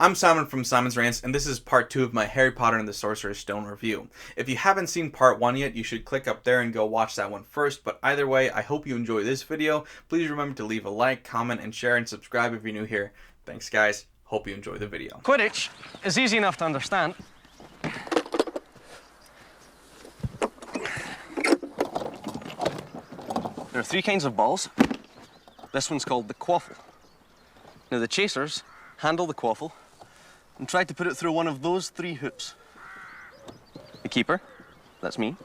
I'm Simon from SimonsRants, and this is part 2 of my Harry Potter and the Sorcerer's Stone review. If you haven't seen part 1 yet, you should click up there and go watch that one first, but either way, I hope you enjoy this video. Please remember to leave a like, comment, and share, and subscribe if you're new here. Thanks guys, hope you enjoy the video. Quidditch is easy enough to understand. There are 3 kinds of balls. This one's called the quaffle. Now the chasers handle the quaffle and try to put it through one of those 3 hoops. The keeper, that's me,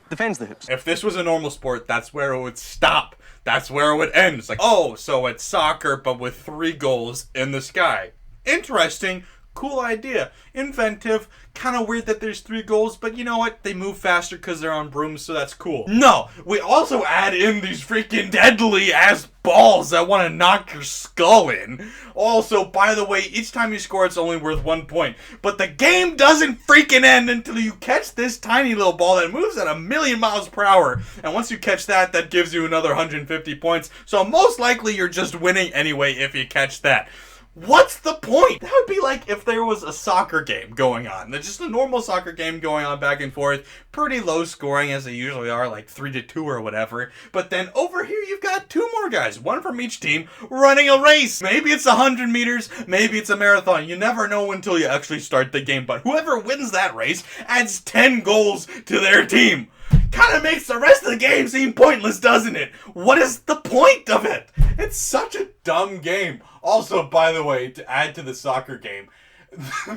defends the hoops. If this was a normal sport, that's where it would stop. That's where it would end. It's like, oh, so it's soccer, but with 3 goals in the sky. Interesting. Cool idea. Inventive. Kind of weird that there's 3 goals, but you know what? They move faster because they're on brooms, so that's cool. No, we also add in these freaking deadly-ass balls that want to knock your skull in. Also, by the way, each time you score, it's only worth 1 point. But the game doesn't freaking end until you catch this tiny little ball that moves at 1,000,000 miles per hour. And once you catch that, that gives you another 150 points. So most likely, you're just winning anyway if you catch that. What's the point? That would be like if there was a soccer game going on. Just a normal soccer game going on back and forth. Pretty low scoring as they usually are, like 3-2 or whatever. But then over here you've got 2 more guys, one from each team, running a race. Maybe it's 100 meters, maybe it's a marathon. You never know until you actually start the game. But whoever wins that race adds 10 goals to their team. Kind of makes the rest of the game seem pointless, doesn't it? What is the point of it? It's such a dumb game. Also, by the way, to add to the soccer game,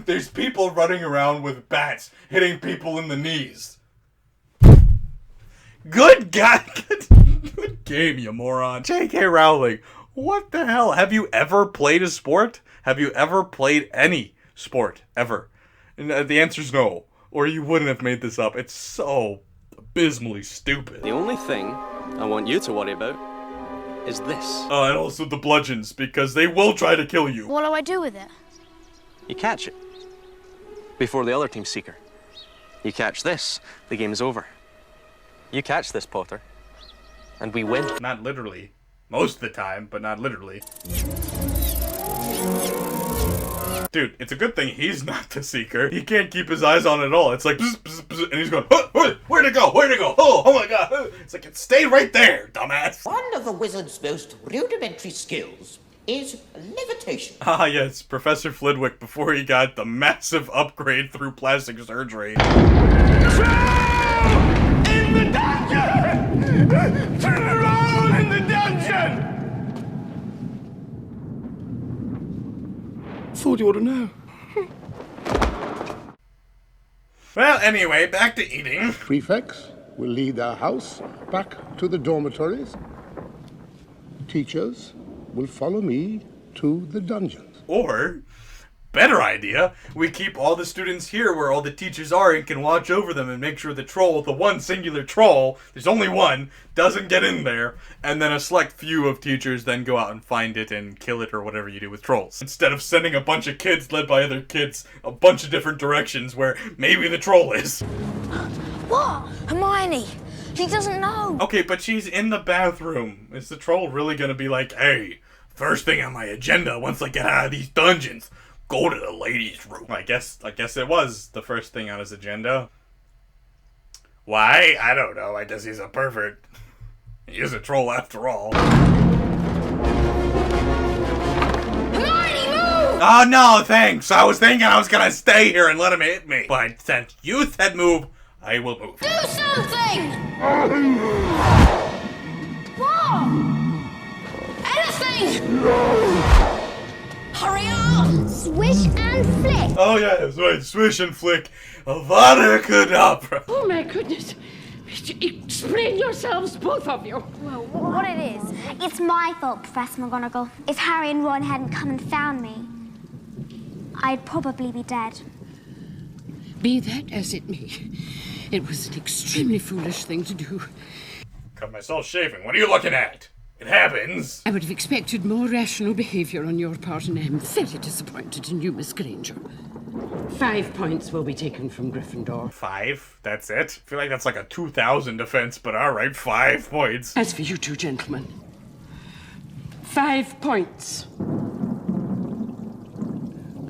there's people running around with bats, hitting people in the knees. Good God, good game, you moron. J.K. Rowling, what the hell? Have you ever played a sport? Have you ever played any sport, ever? And the answer's no, or you wouldn't have made this up. It's so abysmally stupid. The only thing I want you to worry about is this. And also the bludgeons, because they will try to kill you. What do I do with it? You catch it before the other team's seeker. You catch this, the game's over. You catch this, Potter, and we win. Not literally. Most of the time, but not literally. Dude, it's a good thing he's not the seeker. He can't keep his eyes on it at all. It's like, bzz, bzz, bzz, and he's going, where'd it go? Where'd it go? Oh my God. It's like, it stayed right there, dumbass. One of the wizard's most rudimentary skills is levitation. Ah, yes, Professor Flitwick before he got the massive upgrade through plastic surgery. In the dungeon! Turn around in the dungeon! Thought you ought to know. Well, anyway, back to eating. Prefects will lead their house back to the dormitories. Teachers will follow me to the dungeons. Or, better idea, we keep all the students here where all the teachers are and can watch over them and make sure the troll, the one singular troll, there's only one, doesn't get in there, and then a select few of teachers then go out and find it and kill it or whatever you do with trolls. Instead of sending a bunch of kids led by other kids a bunch of different directions where maybe the troll is. What? Hermione, he doesn't know. Okay, but she's in the bathroom. Is the troll really gonna be like, hey, first thing on my agenda once I get out of these dungeons, go to the ladies' room? I guess it was the first thing on his agenda. Why? I don't know. I guess he's a pervert. He is a troll after all. Hermione, move! Oh no, thanks. I was thinking I was gonna stay here and let him hit me. But since you said move, I will move. Do something! What? Anything! Hurry up! Swish and flick. Oh yeah, that's right. Swish and flick. Avada Kedavra. Oh my goodness. Explain yourselves, both of you. Well, what it is? It's my fault, Professor McGonagall. If Harry and Ron hadn't come and found me, I'd probably be dead. Be that as it may, it was an extremely foolish thing to do. Cut myself shaving. What are you looking at? It happens. I would have expected more rational behaviour on your part, and I am very disappointed in you, Miss Granger. 5 points will be taken from Gryffindor. 5? That's it? I feel like that's like a 2,000 defense, but alright, 5 points. As for you two gentlemen, 5 points.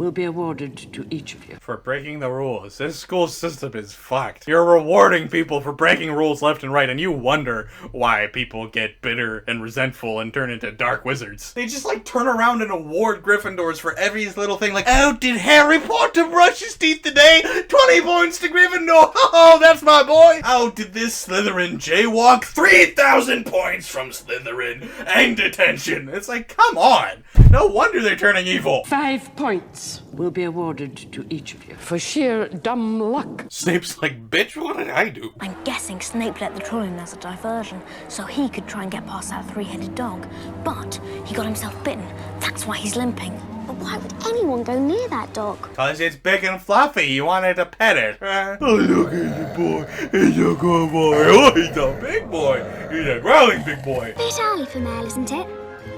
will be awarded to each of you. For breaking the rules. This school system is fucked. You're rewarding people for breaking rules left and right, and you wonder why people get bitter and resentful and turn into dark wizards. They just like turn around and award Gryffindors for every little thing, like, oh, did Harry Potter brush his teeth today? 20 points to Gryffindor! Oh, that's my boy! Oh, did this Slytherin jaywalk? 3,000 points from Slytherin and detention. It's like, come on. No wonder they're turning evil. 5 points will be awarded to each of you for sheer dumb luck. Snape's like, bitch, what did I do? I'm guessing Snape let the troll in as a diversion, so he could try and get past that three-headed dog. But he got himself bitten. That's why he's limping. But why would anyone go near that dog? Cause it's big and fluffy. You wanted to pet it. Oh, look at the boy. He's a good boy. Oh, he's a big boy. He's a growling big boy. Bit early for mail, isn't it?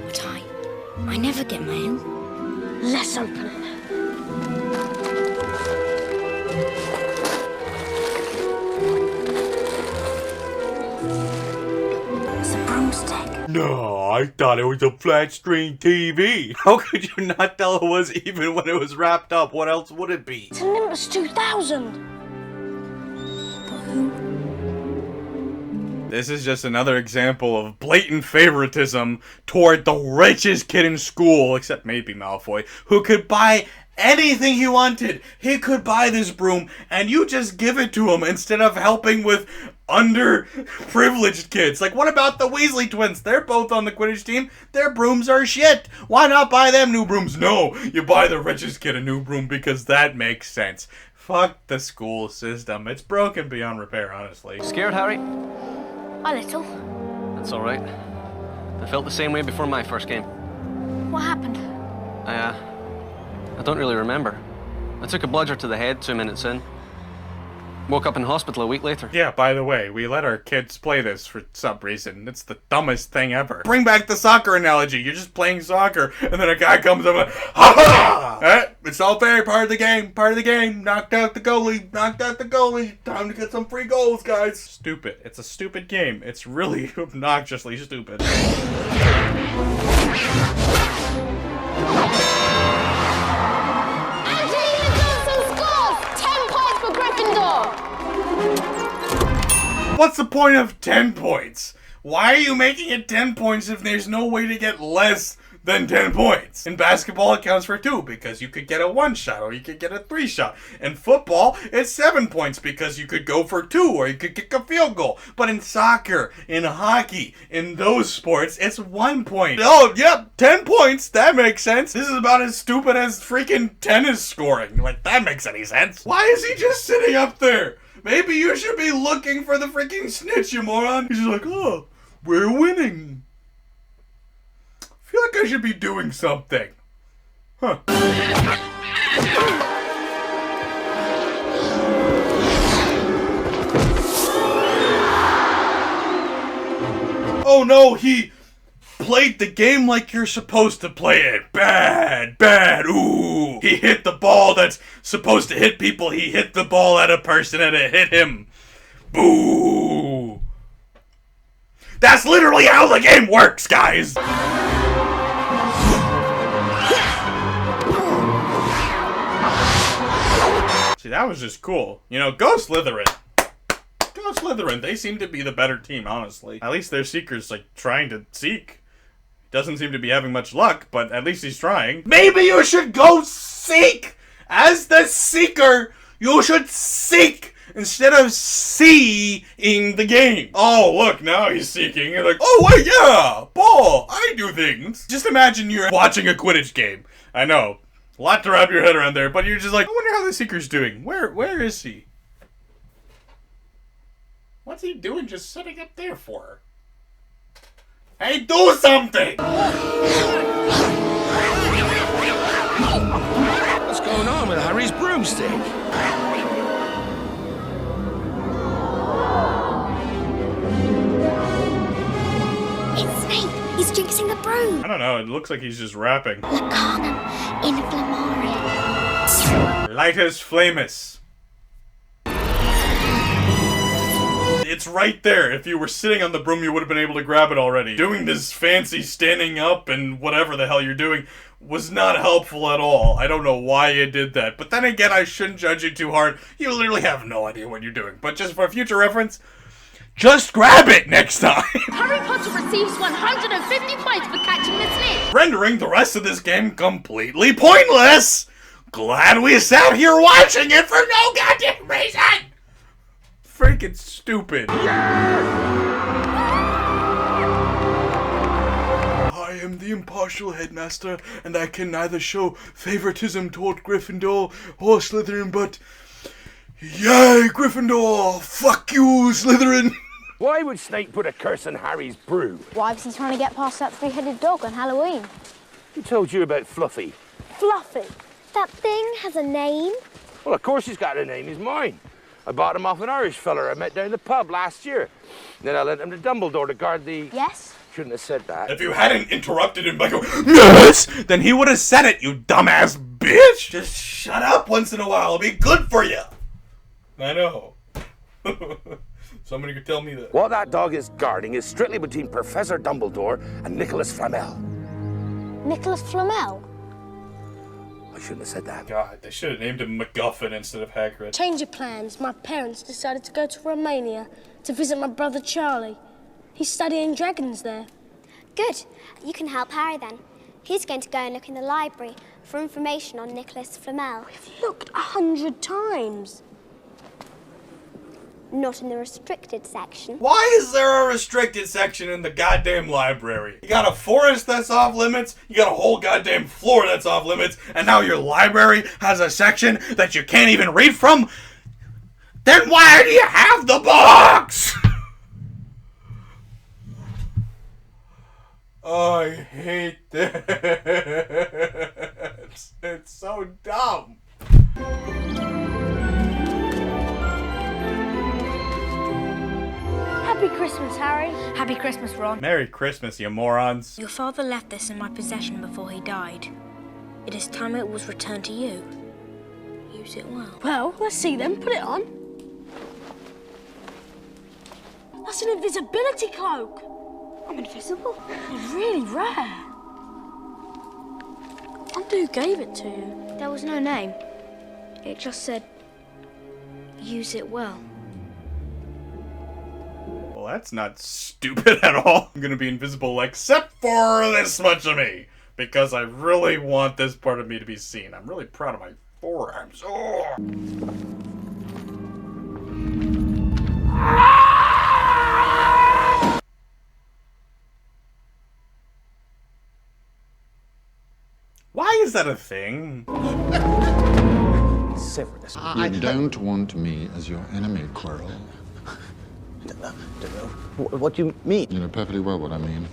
But I never get mail. Let's open it. It's a broomstick. No, I thought it was a flat screen TV. How could you not tell it was even when it was wrapped up? What else would it be? It's a Nimbus 2000. This is just another example of blatant favoritism toward the richest kid in school, except maybe Malfoy, who could buy anything he wanted. He could buy this broom, and you just give it to him instead of helping with underprivileged kids. Like, what about the Weasley twins? They're both on the Quidditch team. Their brooms are shit. Why not buy them new brooms? No, you buy the richest kid a new broom because that makes sense. Fuck the school system. It's broken beyond repair, honestly. Scared, Harry? A little. That's all right. I felt the same way before my first game. What happened? I don't really remember. I took a bludger to the head 2 minutes in. Woke up in hospital a week later. Yeah, by the way, we let our kids play this for some reason. It's the dumbest thing ever. Bring back the soccer analogy. You're just playing soccer, and then a guy comes up and, ha ha! It's all fair, part of the game, part of the game. Knocked out the goalie, knocked out the goalie. Time to get some free goals, guys. Stupid. It's a stupid game. It's really obnoxiously stupid. What's the point of 10 points? Why are you making it 10 points if there's no way to get less than 10 points? In basketball, it counts for 2 because you could get a 1-shot or you could get a 3-shot. In football, it's 7 points because you could go for 2 or you could kick a field goal. But in soccer, in hockey, in those sports, it's 1 point. Oh, yep, 10 points. That makes sense. This is about as stupid as freaking tennis scoring. Like, that makes any sense. Why is he just sitting up there? Maybe you should be looking for the freaking snitch, you moron. He's just like, oh, we're winning. I feel like I should be doing something. Huh. Oh no, he played the game like you're supposed to play it. Bad, bad, ooh. He hit the ball that's supposed to hit people. He hit the ball at a person and it hit him. Boo. That's literally how the game works, guys. See, that was just cool. You know, go Slytherin. Go Slytherin. They seem to be the better team, honestly. At least their seeker's, like, trying to seek. Doesn't seem to be having much luck, but at least he's trying. Maybe you should go seek! As the seeker, you should seek instead of seeing the game. Oh, look, now he's seeking. You're like, oh, wait, yeah, ball, I do things. Just imagine you're watching a Quidditch game. I know, a lot to wrap your head around there, but you're just like, I wonder how the seeker's doing. Where is he? What's he doing just sitting up there for? Hey, do something! What's going on with Harry's broomstick? It's Snape. He's jinxing the broom. I don't know, it looks like he's just rapping. Lacanum inflammare. Lightus flamus. It's right there. If you were sitting on the broom, you would have been able to grab it already. Doing this fancy standing up and whatever the hell you're doing was not helpful at all. I don't know why you did that. But then again, I shouldn't judge you too hard. You literally have no idea what you're doing. But just for future reference, just grab it next time. Harry Potter receives 150 points for catching the snitch. Rendering the rest of this game completely pointless. Glad we sat here watching it for no goddamn reason. Freaking stupid. I am the impartial headmaster, and I can neither show favoritism toward Gryffindor or Slytherin, but... Yay, Gryffindor! Fuck you, Slytherin! Why would Snape put a curse on Harry's brew? Why was he trying to get past that three-headed dog on Halloween? Who told you about Fluffy? Fluffy. That thing has a name. Well, of course he's got a name. He's mine. I bought him off an Irish feller I met down the pub last year. Then I lent him to Dumbledore to guard the... Yes? Shouldn't have said that. If you hadn't interrupted him by going, yes, then he would have said it, you dumbass bitch! Just shut up once in a while, it'll be good for you! I know. Somebody could tell me that. What that dog is guarding is strictly between Professor Dumbledore and Nicholas Flamel. Nicholas Flamel? I shouldn't have said that. God, they should have named him MacGuffin instead of Hagrid. Change of plans. My parents decided to go to Romania to visit my brother Charlie. He's studying dragons there. Good. You can help Harry then. He's going to go and look in the library for information on Nicholas Flamel. We've looked 100 times. Not in the restricted section. Why is there a restricted section in the goddamn library? You got a forest that's off limits, you got a whole goddamn floor that's off limits, and now your library has a section that you can't even read from? Then why do you have the books? I hate this. It's so dumb. Happy Christmas, Harry. Happy Christmas, Ron. Merry Christmas, you morons. Your father left this in my possession before he died. It is time it was returned to you. Use it well. Well, let's see then. Put it on. That's an invisibility cloak. I'm invisible. It's really rare. I wonder who gave it to you. There was no name. It just said, use it well. Well, that's not stupid at all. I'm gonna be invisible except for this much of me. Because I really want this part of me to be seen. I'm really proud of my forearms. Oh. Why is that a thing? Sever this. You don't want me as your enemy, Quirrell. Don't know. What do you mean? You know perfectly well what I mean.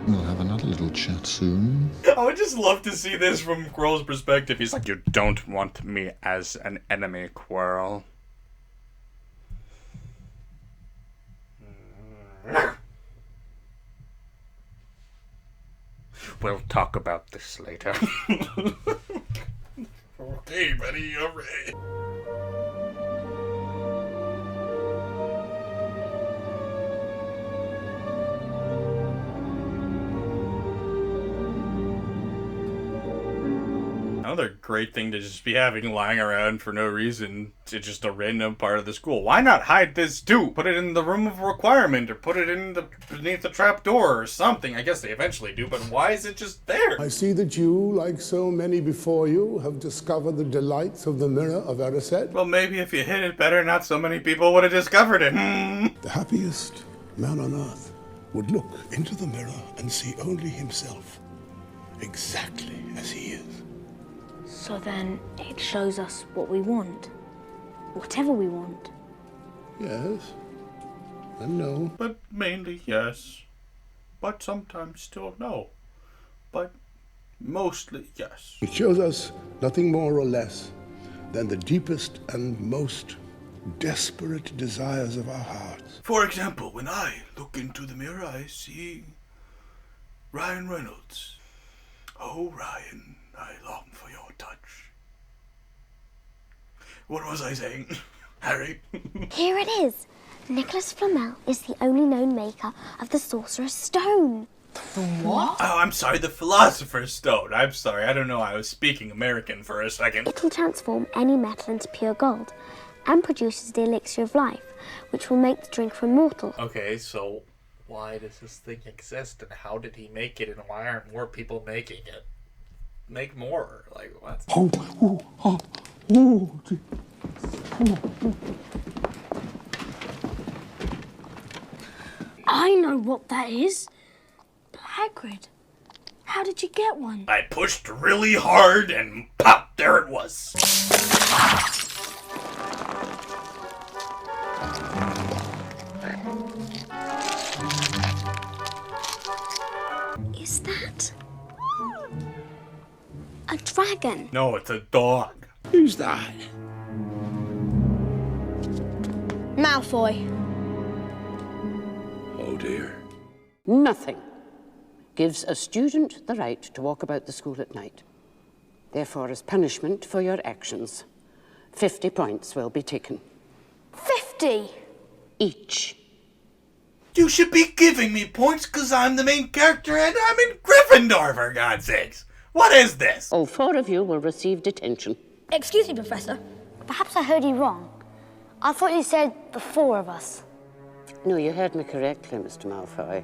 We'll have another little chat soon. I would just love to see this from Quirrell's perspective. He's like, you don't want me as an enemy, Quirrell. We'll talk about this later. Okay, buddy, alright. Another great thing to just be having lying around for no reason to just a random part of the school. Why not hide this too? Put it in the room of requirement or put it in the beneath the trap door or something. I guess they eventually do, but why is it just there? I see that you, like so many before you, have discovered the delights of the Mirror of Erised. Well, maybe if you hid it better, not so many people would have discovered it. The happiest man on earth would look into the mirror and see only himself, exactly as he is. So then it shows us what we want. Whatever we want. Yes. And no. But mainly yes. But sometimes still no. But mostly yes. It shows us nothing more or less than the deepest and most desperate desires of our hearts. For example, when I look into the mirror, I see Ryan Reynolds. Oh, Ryan, I long for your touch. What was I saying? Harry? Here it is. Nicholas Flamel is the only known maker of the Sorcerer's Stone. What? Oh, I'm sorry, the Philosopher's Stone. I'm sorry, I don't know, I was speaking American for a second. It will transform any metal into pure gold and produces the elixir of life, which will make the drink immortal. Okay, so why does this thing exist and how did he make it and why aren't more people making it? Make more, like what? I know what that is. Hagrid, how did you get one? I pushed really hard and pop, there it was. Is that a dragon? No, it's a dog. Who's that? Malfoy. Oh dear. Nothing gives a student the right to walk about the school at night. Therefore, as punishment for your actions, 50 points will be taken. 50! Each. You should be giving me points because I'm the main character and I'm in Gryffindor, for God's sakes. What is this? All 4 of you will receive detention. Excuse me, Professor. Perhaps I heard you wrong. I thought you said the 4 of us. No, you heard me correctly, Mr. Malfoy.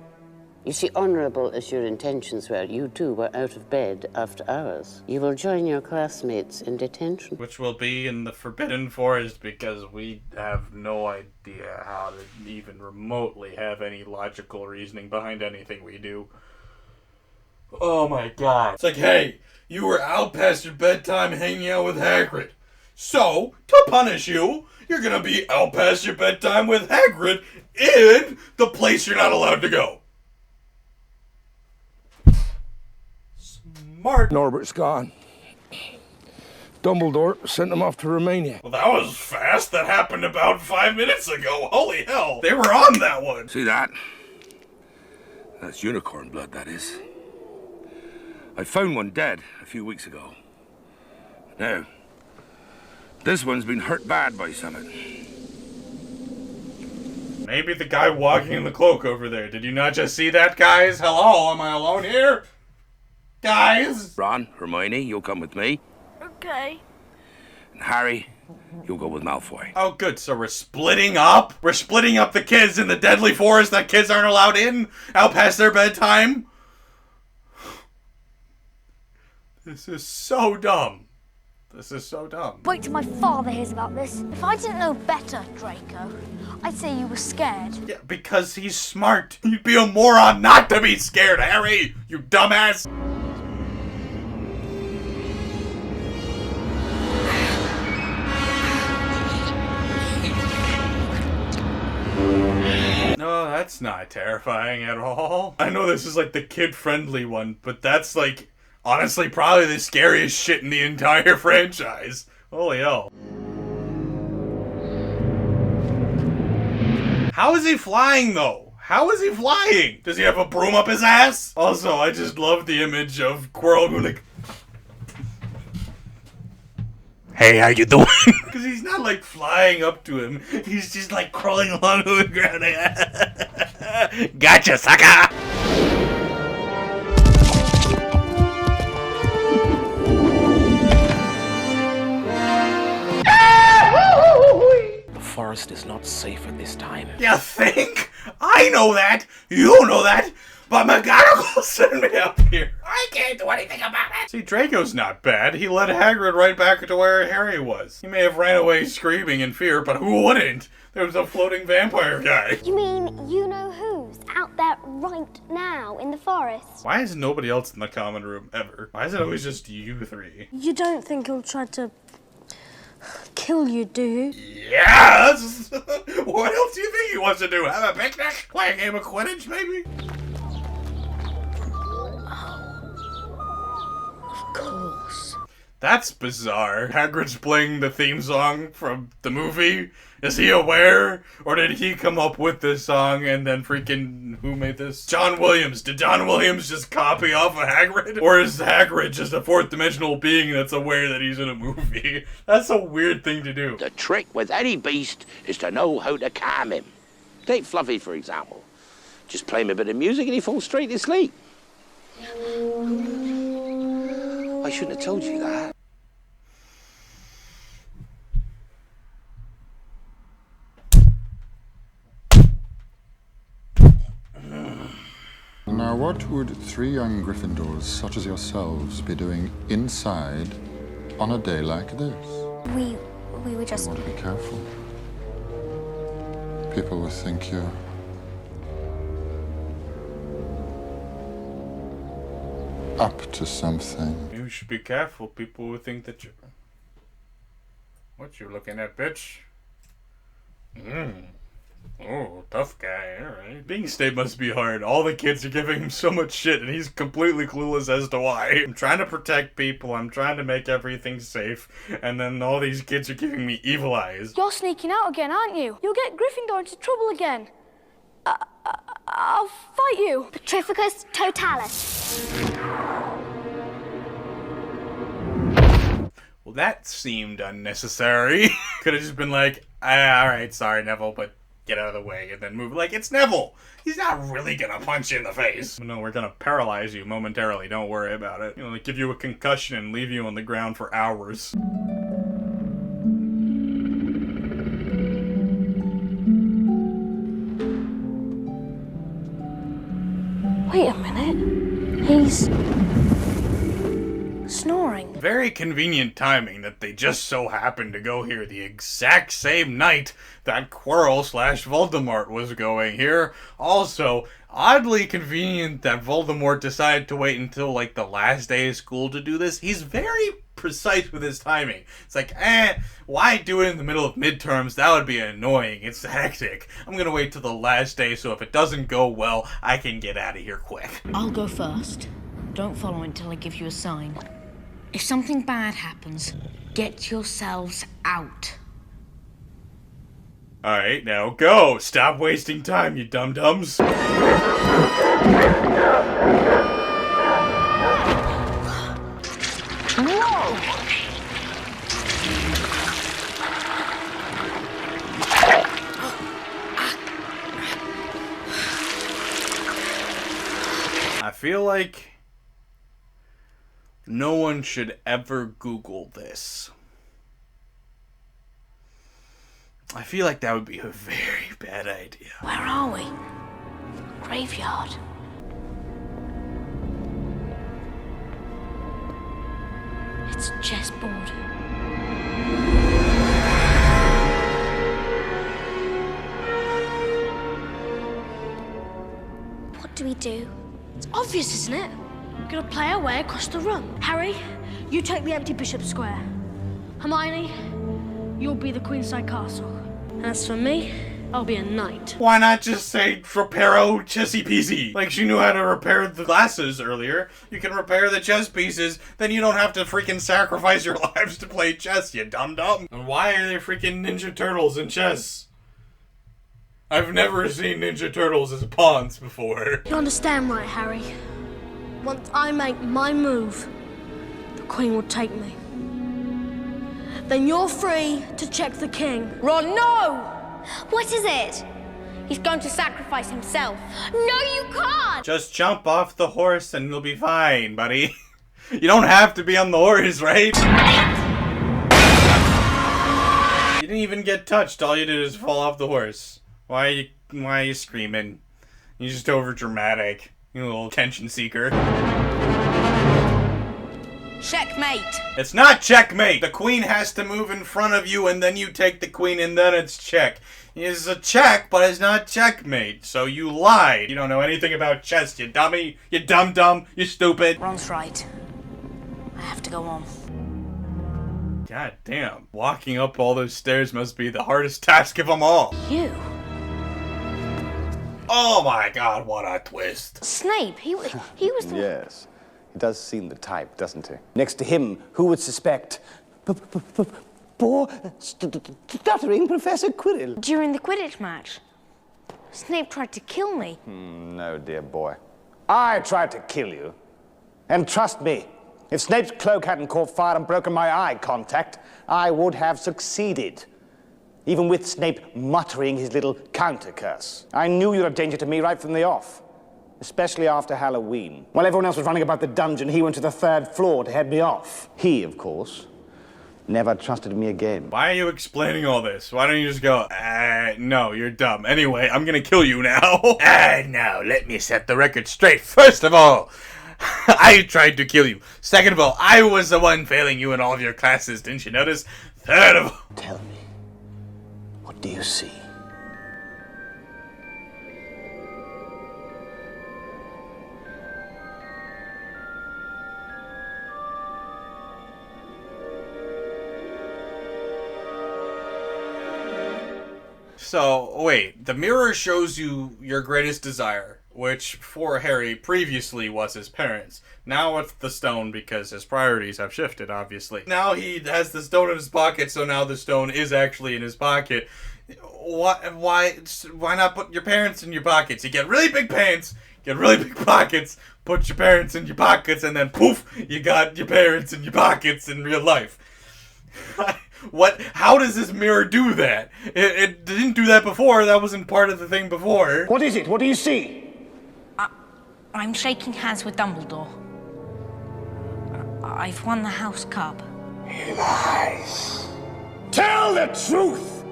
You see, honourable as your intentions were, you too were out of bed after hours. You will join your classmates in detention. Which will be in the Forbidden Forest because we have no idea how to even remotely have any logical reasoning behind anything we do. Oh my god. It's like, hey, you were out past your bedtime hanging out with Hagrid. So, to punish you, you're gonna be out past your bedtime with Hagrid in the place you're not allowed to go. Smart. Norbert's gone. Dumbledore sent him off to Romania. Well, that was fast. That happened about 5 minutes ago. Holy hell. They were on that one. See that? That's unicorn blood, that is. I found one dead a few weeks ago. Now, this one's been hurt bad by something. Maybe the guy walking in the cloak over there. Did you not just see that, guys? Hello, am I alone here? Guys? Ron, Hermione, you'll come with me. Okay. And Harry, you'll go with Malfoy. Oh, good. So we're splitting up? We're splitting up the kids in the deadly forest that kids aren't allowed in? Out past their bedtime? This is so dumb. This is so dumb. Wait till my father hears about this. If I didn't know better, Draco, I'd say you were scared. Yeah, because he's smart. You'd be a moron not to be scared, Harry! You dumbass! No, that's not terrifying at all. I know this is like the kid-friendly one, but that's like, honestly, probably the scariest shit in the entire franchise. Holy hell. How is he flying, though? How is he flying? Does he have a broom up his ass? Also, I just love the image of Quirrell going like... Hey, how you doing? Because he's not like flying up to him. He's just like crawling along the ground. Gotcha, sucker! The forest is not safe at this time. You think? I know that. You know that. But McGonagall sent me up here. I can't do anything about it. See, Draco's not bad. He led Hagrid right back to where Harry was. He may have ran away screaming in fear, but who wouldn't? There was a floating vampire guy. You mean you know who's out there right now in the forest? Why is nobody else in the common room ever? Why is it always just you three? You don't think he'll try to kill you, do you? Yes! What else do you think he wants to do? Have a picnic? Play a game of Quidditch, maybe? Of course. That's bizarre. Hagrid's playing the theme song from the movie. Is he aware? Or did he come up with this song and then freaking... Who made this? John Williams. Did John Williams just copy off of Hagrid? Or is Hagrid just a fourth dimensional being that's aware that he's in a movie? That's a weird thing to do. The trick with any beast is to know how to calm him. Take Fluffy, for example. Just play him a bit of music and he falls straight to sleep. I shouldn't have told you that. Now, what would 3 young Gryffindors such as yourselves be doing inside on a day like this? We were just... You want to be careful. People will think you're up to something. You should be careful. People will think that you're... What you looking at, bitch? Oh, tough guy, alright. Being Snape must be hard. All the kids are giving him so much shit and he's completely clueless as to why. I'm trying to protect people, I'm trying to make everything safe, and then all these kids are giving me evil eyes. You're sneaking out again, aren't you? You'll get Gryffindor into trouble again. I'll fight you. Petrificus totalis. Well, that seemed unnecessary. Could have just been like, alright, sorry, Neville, but get out of the way, and then move. Like, it's Neville! He's not really gonna punch you in the face. No, we're gonna paralyze you momentarily, don't worry about it. You know, like, give you a concussion and leave you on the ground for hours. Wait a minute. He's... snoring. Very convenient timing that they just so happened to go here the exact same night that Quirrell/Voldemort was going here. Also, oddly convenient that Voldemort decided to wait until, like, the last day of school to do this. He's very precise with his timing. It's like, why do it in the middle of midterms? That would be annoying. It's hectic. I'm gonna wait till the last day, so if it doesn't go well, I can get out of here quick. I'll go first. Don't follow until I give you a sign. If something bad happens, get yourselves out. Alright, now go! Stop wasting time, you dum-dums! I feel like no one should ever Google this. I feel like that would be a very bad idea. Where are we? Graveyard. It's a chessboard. What do we do? It's obvious, isn't it? We're gonna play our way across the room. Harry, you take the empty Bishop Square. Hermione, you'll be the Queenside Castle. And as for me, I'll be a knight. Why not just say reparo chessy peasy? Like she knew how to repair the glasses earlier. You can repair the chess pieces, then you don't have to freaking sacrifice your lives to play chess, you dum-dum. And why are there freaking Ninja Turtles in chess? I've never seen Ninja Turtles as pawns before. You understand, right, Harry? Once I make my move, the Queen will take me. Then you're free to check the King. Ron, no! What is it? He's going to sacrifice himself. No, you can't! Just jump off the horse and you'll be fine, buddy. You don't have to be on the horse, right? You didn't even get touched. All you did is fall off the horse. Why are you screaming? You're just over dramatic. You little attention seeker. Checkmate. It's not checkmate. The queen has to move in front of you and then you take the queen and then it's check. It's a check, but it's not checkmate. So you lied. You don't know anything about chess, you dummy. You dum-dum. You stupid. Ron's right. I have to go on. God damn. Walking up all those stairs must be the hardest task of them all. You? Oh my god, what a twist. Snape, he was the... Yes. He does seem the type, doesn't he? Next to him, who would suspect poor, stuttering Professor Quirrell? During the Quidditch match, Snape tried to kill me. No, dear boy. I tried to kill you. And trust me, if Snape's cloak hadn't caught fire and broken my eye contact, I would have succeeded. Even with Snape muttering his little counter-curse. I knew you were a danger to me right from the off. Especially after Halloween. While everyone else was running about the dungeon, he went to the 3rd floor to head me off. He, of course, never trusted me again. Why are you explaining all this? Why don't you just go, no, you're dumb. Anyway, I'm gonna kill you now. Now, let me set the record straight. First of all, I tried to kill you. Second of all, I was the one failing you in all of your classes. Didn't you notice? Third of all... Tell me, what do you see? So, wait, the mirror shows you your greatest desire, which for Harry previously was his parents. Now it's the stone because his priorities have shifted, obviously. Now he has the stone in his pocket, so now the stone is actually in his pocket. Why not put your parents in your pockets? You get really big pants, get really big pockets, put your parents in your pockets, and then poof, you got your parents in your pockets in real life. What? How does this mirror do that? It didn't do that before. That wasn't part of the thing before. What is it? What do you see? I'm shaking hands with Dumbledore. I've won the House Cup. He lies. Tell the truth!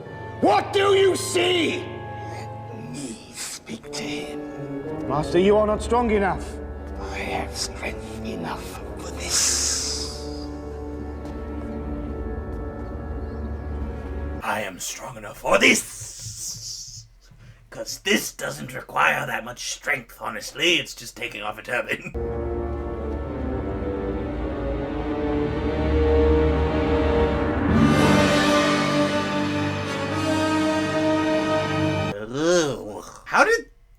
What do you see? Let me speak to him. Master, you are not strong enough. I have strength enough for this. I am strong enough for this! Because this doesn't require that much strength, honestly. It's just taking off a turban.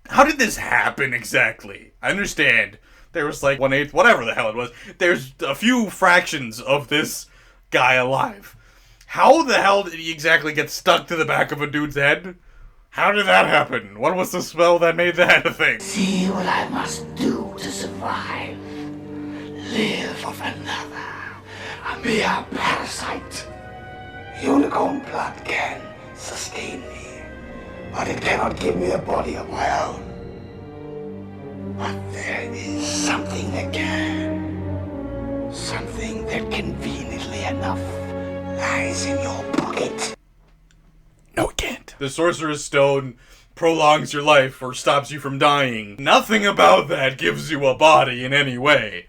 How did this happen exactly? I understand. There was like 1/8, whatever the hell it was. There's a few fractions of this guy alive. How the hell did he exactly get stuck to the back of a dude's head? How did that happen? What was the spell that made that a thing? See what I must do to survive. Live of another. A mere parasite. Unicorn blood can sustain me, but it cannot give me a body of my own. But there is something that can. Something that conveniently enough lies in your pocket. No, it can't. The Sorcerer's Stone prolongs your life or stops you from dying. Nothing about that gives you a body in any way.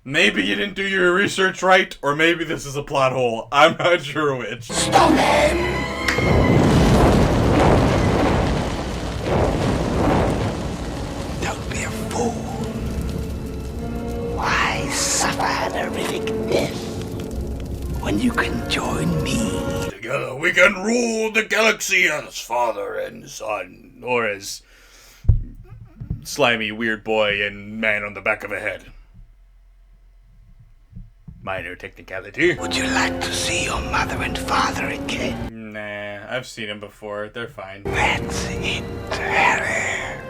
Maybe you didn't do your research right, or maybe this is a plot hole. I'm not sure which. Stop him! Don't be a fool. Why suffer an horrific death when you can join me? Together we can rule the galaxy as father and son, or as slimy weird boy and man on the back of a head. Minor technicality. Would you like to see your mother and father again? Nah, I've seen them before. They're fine. That's it, Harry.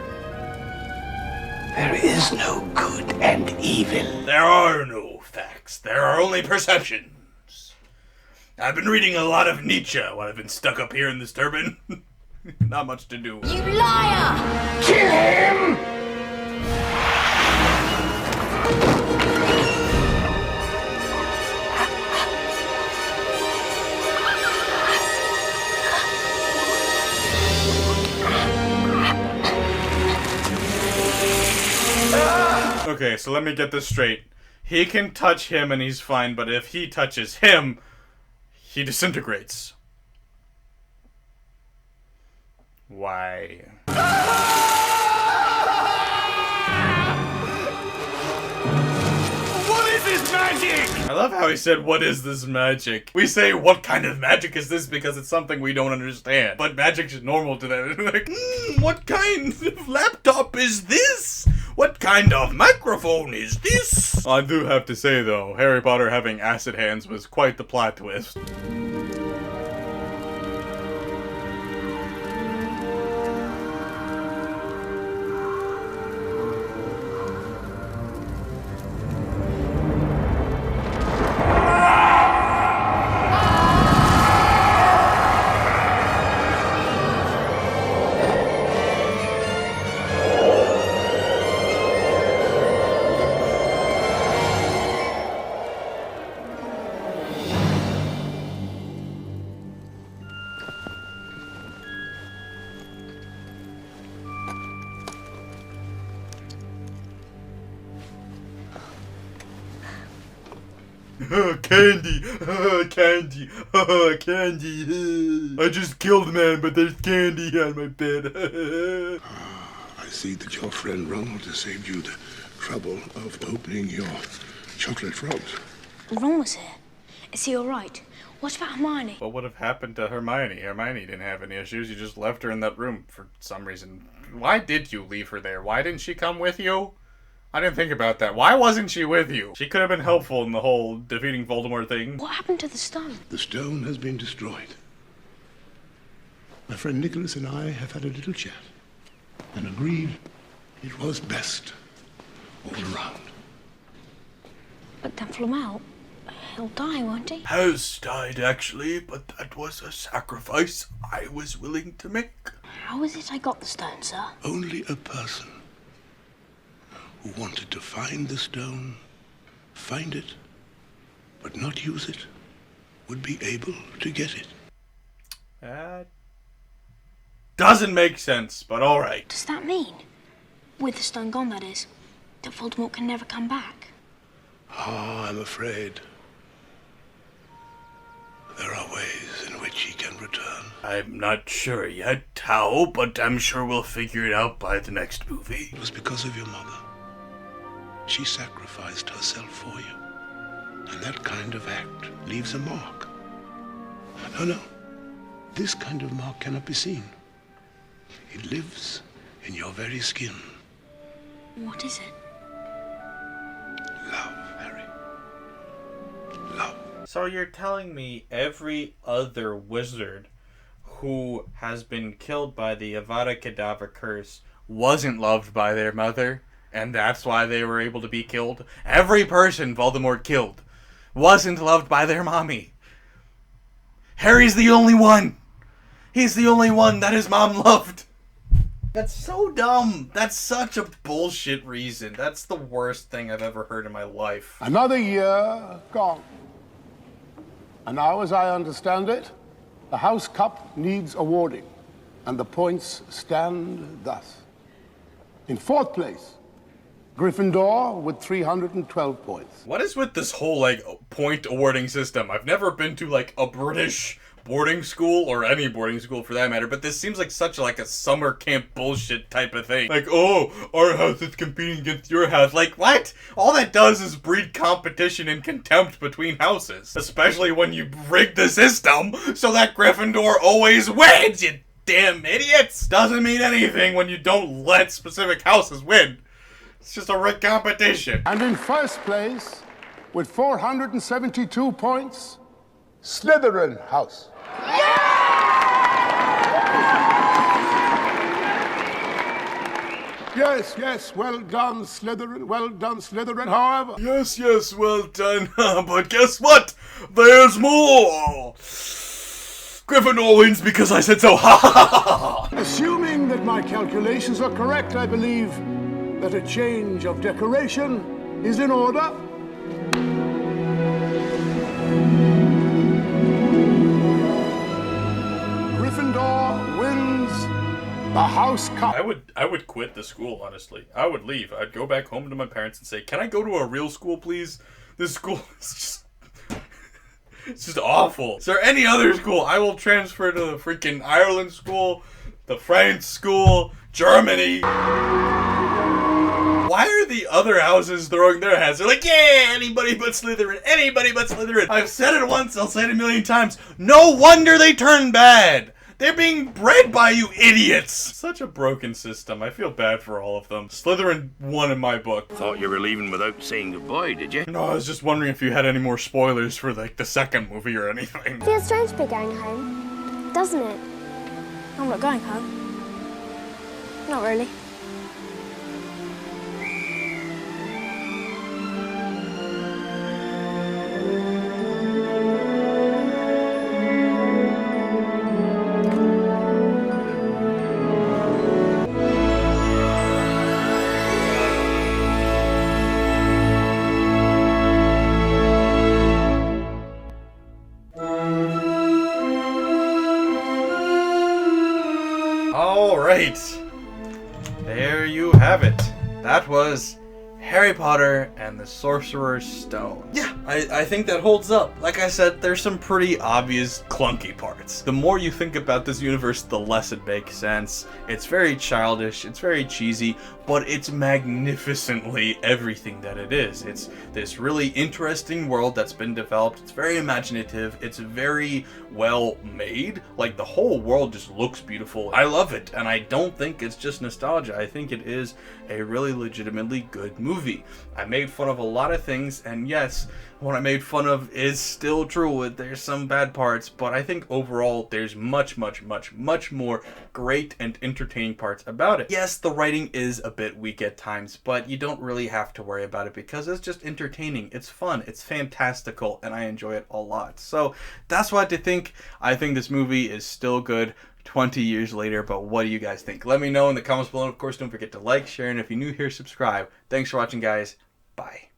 There is no good and evil. There are no facts. There are only perceptions. I've been reading a lot of Nietzsche while I've been stuck up here in this turban. Not much to do. You liar! Kill him! Okay, so let me get this straight. He can touch him and he's fine, but if he touches him, he disintegrates. Why? What is this magic? I love how he said, "What is this magic?" We say, "What kind of magic is this?" because it's something we don't understand. But magic's normal to them. Like, what kind of laptop is this? What kind of microphone is this? I do have to say though, Harry Potter having acid hands was quite the plot twist. Candy! Candy! Candy! I just killed a man, but there's candy on my bed. I see that your friend Ronald has saved you the trouble of opening your chocolate frogs. Ron was here. Is he all right? What about Hermione? What would have happened to Hermione? Hermione didn't have any issues. You just left her in that room for some reason. Why did you leave her there? Why didn't she come with you? I didn't think about that. Why wasn't she with you? She could have been helpful in the whole defeating Voldemort thing. What happened to the stone? The stone has been destroyed. My friend Nicholas and I have had a little chat and agreed it was best all around. But then Flamel, he'll die, won't he? Has died, actually, but that was a sacrifice I was willing to make. How is it I got the stone, sir? Only a person who wanted to find the stone, find it, but not use it, would be able to get it. That doesn't make sense, but alright. Does that mean, with the stone gone that is, that Voldemort can never come back? Oh, I'm afraid there are ways in which he can return. I'm not sure yet how, but I'm sure we'll figure it out by the next movie. It was because of your mother. She sacrificed herself for you. And that kind of act leaves a mark. No. This kind of mark cannot be seen. It lives in your very skin. What is it? Love, Harry. Love. So you're telling me every other wizard who has been killed by the Avada Kedavra curse wasn't loved by their mother? And that's why they were able to be killed? Every person Voldemort killed wasn't loved by their mommy. Harry's the only one. He's the only one that his mom loved. That's so dumb. That's such a bullshit reason. That's the worst thing I've ever heard in my life. Another year gone. And now, as I understand it, the House Cup needs awarding. And the points stand thus. In fourth place, Gryffindor with 312 points. What is with this whole, like, point awarding system? I've never been to, like, a British boarding school, or any boarding school for that matter, but this seems like such, like, a summer camp bullshit type of thing. Like, oh, our house is competing against your house. Like, what? All that does is breed competition and contempt between houses. Especially when you rig the system so that Gryffindor always wins, you damn idiots! Doesn't mean anything when you don't let specific houses win. It's just a rigged competition. And in first place, with 472 points, Slytherin House. Yes, well done, Slytherin. Well done, Slytherin, however. Yes, well done. But guess what? There's more! Gryffindor wins because I said so. Ha ha ha! Assuming that my calculations are correct, I believe that a change of decoration is in order. Gryffindor wins the House Cup. I would quit the school, honestly. I would leave. I'd go back home to my parents and say, "Can I go to a real school, please? This school is just it's just awful. Is there any other school? I will transfer to the freaking Ireland school, the French school, Germany." Why are the other houses throwing their hats? They're like, yeah, anybody but Slytherin, anybody but Slytherin. I've said it once, I'll say it a million times. No wonder they turn bad. They're being bred by you idiots! Such a broken system. I feel bad for all of them. Slytherin won in my book. Thought you were leaving without saying goodbye, did you? No, I was just wondering if you had any more spoilers for, like, the second movie or anything. Feels strange to be going home, doesn't it? I'm not going home. Not really. All right. There you have it. That was Harry Potter and the Sorcerer's Stone. Yeah, I think that holds up. Like I said, there's some pretty obvious clunky parts. The more you think about this universe, the less it makes sense. It's very childish, it's very cheesy, but it's magnificently everything that it is. It's this really interesting world that's been developed. It's very imaginative. It's very well made. Like, the whole world just looks beautiful. I love it, and I don't think it's just nostalgia. I think it is a really legitimately good movie. I made fun of a lot of things, and yes, what I made fun of is still true. There's some bad parts, but I think overall there's much more great and entertaining parts about it. Yes, the writing is a bit weak at times, but you don't really have to worry about it because it's just entertaining. It's fun. It's fantastical, and I enjoy it a lot. So that's what I think. I think this movie is still good 20 years later, but what do you guys think? Let me know in the comments below. Of course, don't forget to like, share, and if you're new here, subscribe. Thanks for watching, guys. Bye.